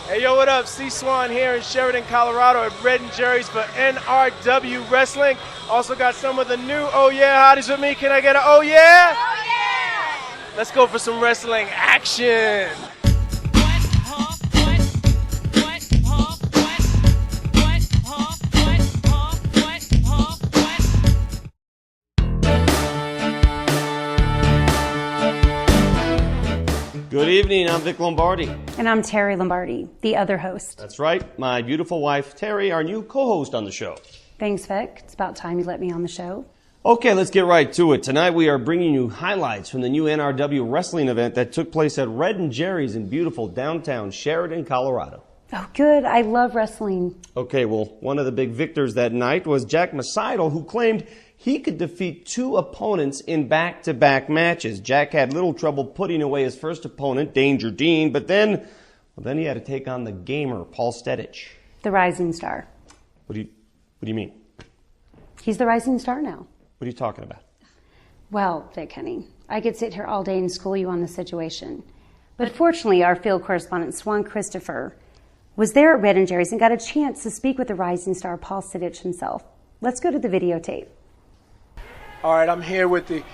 Hey, yo, what up? SeeSwann's here in Sheridan, Colorado at Red and Jerry's for NRW Wrestling. Also got some of the new Oh Yeah Hotties with me. Can I get an Oh Yeah? Oh Yeah! Let's go for some wrestling action. Good evening, I'm Vic Lombardi. And I'm Terri Lombardi, the other host. That's right, my beautiful wife, Terri, our new co-host on the show. Thanks, Vic. It's about time you let me on the show. Okay, let's get right to it. Tonight we are bringing you highlights from the new NRW wrestling event that took place at Red and Jerry's in beautiful downtown Sheridan, Colorado. Oh, good. I love wrestling. Okay, well, one of the big victors that night was Jack Macidal, who claimed he could defeat two opponents in back-to-back matches. Jack had little trouble putting away his first opponent, Danger Dean, but then he had to take on the gamer, Paul Stetich. The rising star. What do you mean? He's the rising star now. What are you talking about? Well, Vic, honey, I could sit here all day and school you on the situation. But fortunately, our field correspondent, Swann Christopher, was there at Red and Jerry's and got a chance to speak with the rising star, Paul Stetich himself. Let's go to the videotape. All right, I'm here with the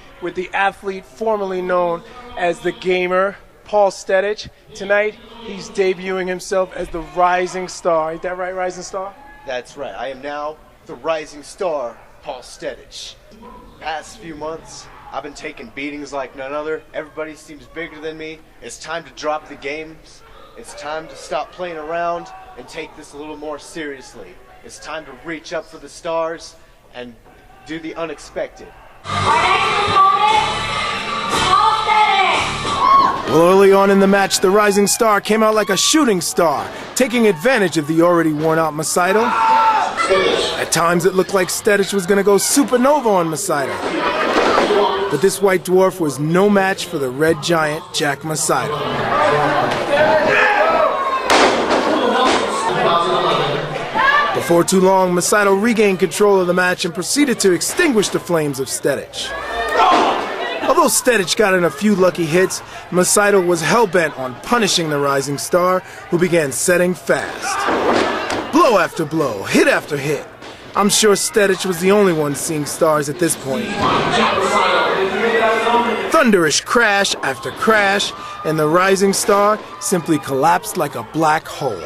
athlete formerly known as the gamer, Paul Stetich. Tonight, he's debuting himself as the rising star. Ain't that right, rising star? That's right. I am now the rising star, Paul Stetich. Past few months, I've been taking beatings like none other. Everybody seems bigger than me. It's time to drop the games. It's time to stop playing around and take this a little more seriously. It's time to reach up for the stars and do the unexpected. Well, early on in the match, the rising star came out like a shooting star, taking advantage of the already worn-out Macidal. At times, it looked like Stetich was going to go supernova on Macidal. But this white dwarf was no match for the red giant, Jack Macidal. Before too long, Macidal regained control of the match and proceeded to extinguish the flames of Stetich. Although Stetich got in a few lucky hits, Macidal was hell-bent on punishing the rising star, who began setting fast. Blow after blow, hit after hit. I'm sure Stetich was the only one seeing stars at this point. Thunderous crash after crash, and the rising star simply collapsed like a black hole.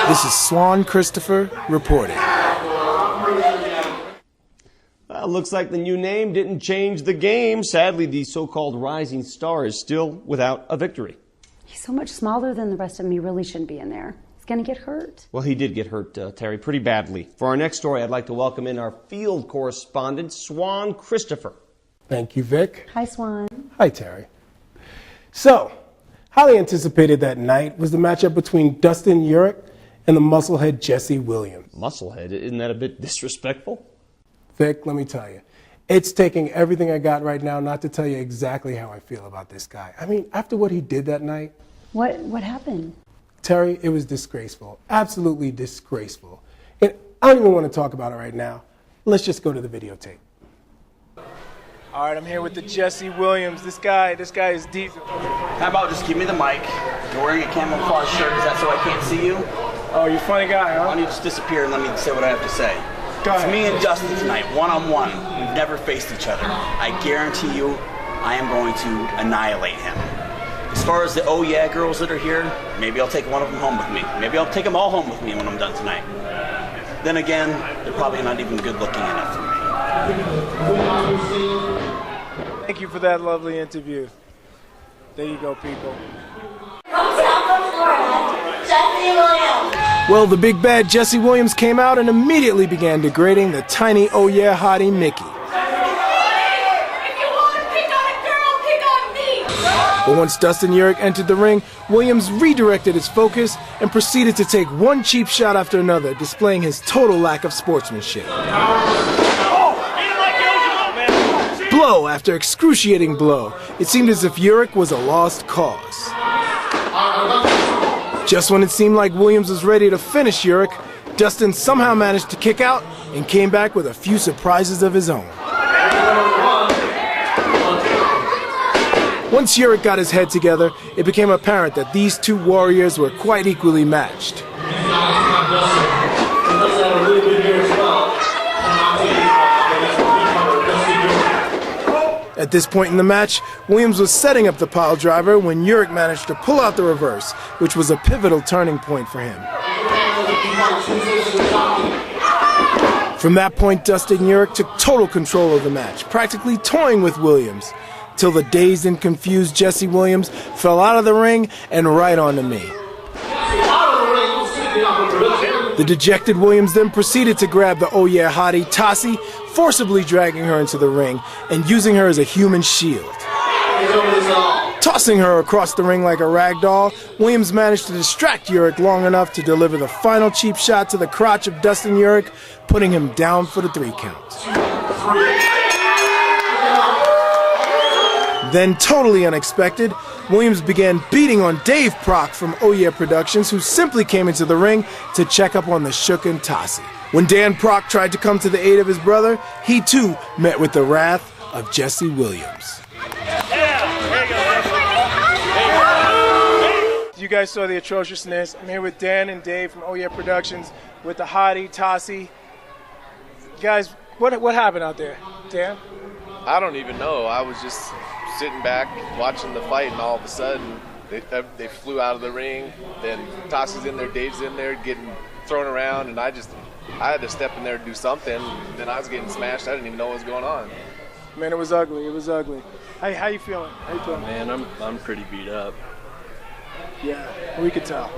This is Swann Christopher reporting. Well, looks like the new name didn't change the game. Sadly, the so-called rising star is still without a victory. He's so much smaller than the rest of them, he really shouldn't be in there. He's going to get hurt. Well, he did get hurt, Terri, pretty badly. For our next story, I'd like to welcome in our field correspondent, Swann Christopher. Thank you, Vic. Hi, Swann. Hi, Terri. So, highly anticipated that night was the matchup between Dustin Urich and the musclehead Jesse Williams. Musclehead? Isn't that a bit disrespectful? Vic, let me tell you, it's taking everything I got right now not to tell you exactly how I feel about this guy. I mean, after what he did that night. What happened? Terri, it was disgraceful. Absolutely disgraceful. And I don't even want to talk about it right now. Let's just go to the videotape. All right, I'm here with the Jesse Williams. This guy is deep. How about just give me the mic? You're wearing a camouflage shirt. Is that so I can't see you? Oh, you're a funny guy, huh? Why don't you just disappear and let me say what I have to say? Go It's ahead. me and Dustin tonight, one-on-one. We've never faced each other. I guarantee you, I am going to annihilate him. As far as the oh yeah girls that are here, maybe I'll take one of them home with me. Maybe I'll take them all home with me when I'm done tonight. Then again, they're probably not even good looking enough for me. Thank you for that lovely interview. There you go, people. From South Florida, Jesse Williams. Well, the big bad Jesse Williams came out and immediately began degrading the tiny oh yeah hottie Micky. If you want to pick on a girl, pick on me. But once Dustin Urich entered the ring, Williams redirected his focus and proceeded to take one cheap shot after another, displaying his total lack of sportsmanship. Blow after excruciating blow. It seemed as if Urich was a lost cause. Just when it seemed like Williams was ready to finish Urich, Dustin somehow managed to kick out and came back with a few surprises of his own. Once Urich got his head together, it became apparent that these two warriors were quite equally matched. At this point in the match, Williams was setting up the pile driver when Urich managed to pull out the reverse, which was a pivotal turning point for him. From that point, Dustin Urich took total control of the match, practically toying with Williams, till the dazed and confused Jesse Williams fell out of the ring and right onto me. The dejected Williams then proceeded to grab the Oh Yeah hottie, Tassi, forcibly dragging her into the ring and using her as a human shield. Tossing her across the ring like a rag doll, Williams managed to distract Urich long enough to deliver the final cheap shot to the crotch of Dustin Urich, putting him down for the 3 count. Then, totally unexpected, Williams began beating on Dave Prok from Oh Yeah Productions, who simply came into the ring to check up on the shooken Tassi. When Dan Prok tried to come to the aid of his brother, he too met with the wrath of Jesse Williams. You guys saw the atrociousness. I'm here with Dan and Dave from Oh Yeah Productions with the hottie, Tassi. Guys, what happened out there? Dan? I don't even know. I was just sitting back watching the fight, and all of a sudden they flew out of the ring. Then Tassi's in there, Dave's in there, getting thrown around, and I had to step in there and do something. Then I was getting smashed. I didn't even know what was going on. Man, it was ugly. It was ugly. How you feeling? How you feeling? Man, I'm pretty beat up. Yeah, we could tell.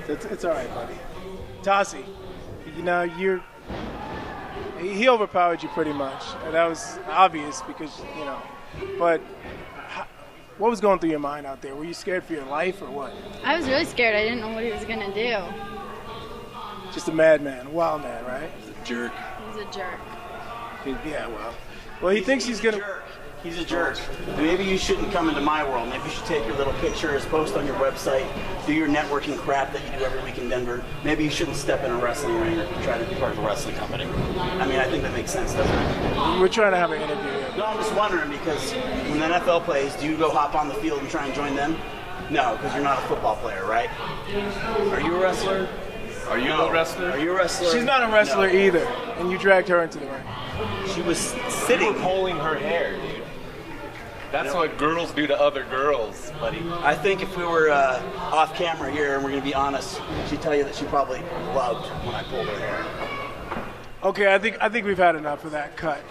It's all right, buddy. Tassi, you know, he overpowered you pretty much. And that was obvious because, you know, but what was going through your mind out there? Were you scared for your life or what? I was really scared. I didn't know what he was going to do. Just a madman, a wild man, right? He's a jerk. He's a jerk. Yeah, well, he thinks he's going to... He's a jerk. Maybe you shouldn't come into my world. Maybe you should take your little pictures, post on your website, do your networking crap that you do every week in Denver. Maybe you shouldn't step in a wrestling ring or try to be part of a wrestling company. I mean, I think that makes sense, doesn't it? We're trying to have an interview here. No, I'm just wondering because when the NFL plays, do you go hop on the field and try and join them? No, because you're not a football player, right? Are you a wrestler? Are you a wrestler? Are you a wrestler? She's not a wrestler either, and you dragged her into the ring. She was sitting. Pulling her hair, dude. That's what girls do to other girls, buddy. I think if we were off camera here and we're going to be honest, she'd tell you that she probably loved when I pulled her hair. Okay, I think we've had enough of that cut.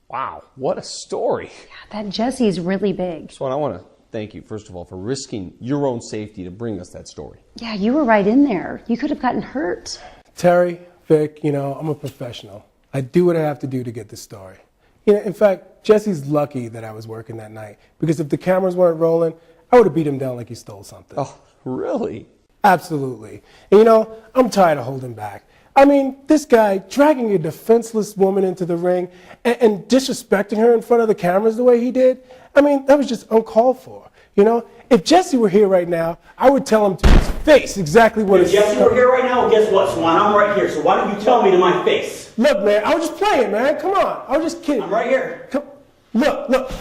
Wow, what a story. Yeah, that Jesse's really big. Swann, I want to thank you, first of all, for risking your own safety to bring us that story. Yeah, you were right in there. You could have gotten hurt. Terry, Vic, you know, I'm a professional. I do what I have to do to get this story. You know, in fact, Jesse's lucky that I was working that night, because if the cameras weren't rolling, I would have beat him down like he stole something. Oh, really? Absolutely. And you know, I'm tired of holding back. I mean, this guy dragging a defenseless woman into the ring and disrespecting her in front of the cameras the way he did, I mean, that was just uncalled for. You know, if Jesse were here right now, I would tell him to his face exactly what If Jesse were here right now, well, guess what, Swann? I'm right here, so why don't you tell me to my face? Look, man, I was just playing, man. Come on. I was just kidding. I'm right here. Come, look.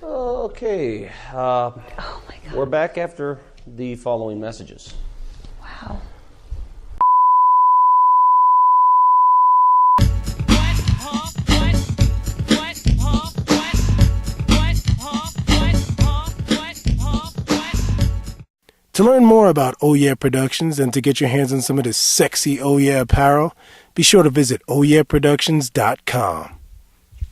Okay. Oh, my God. We're back after the following messages. Wow. To learn more about Oh Yeah Productions and to get your hands on some of this sexy Oh Yeah apparel, be sure to visit ohyeahproductions.com.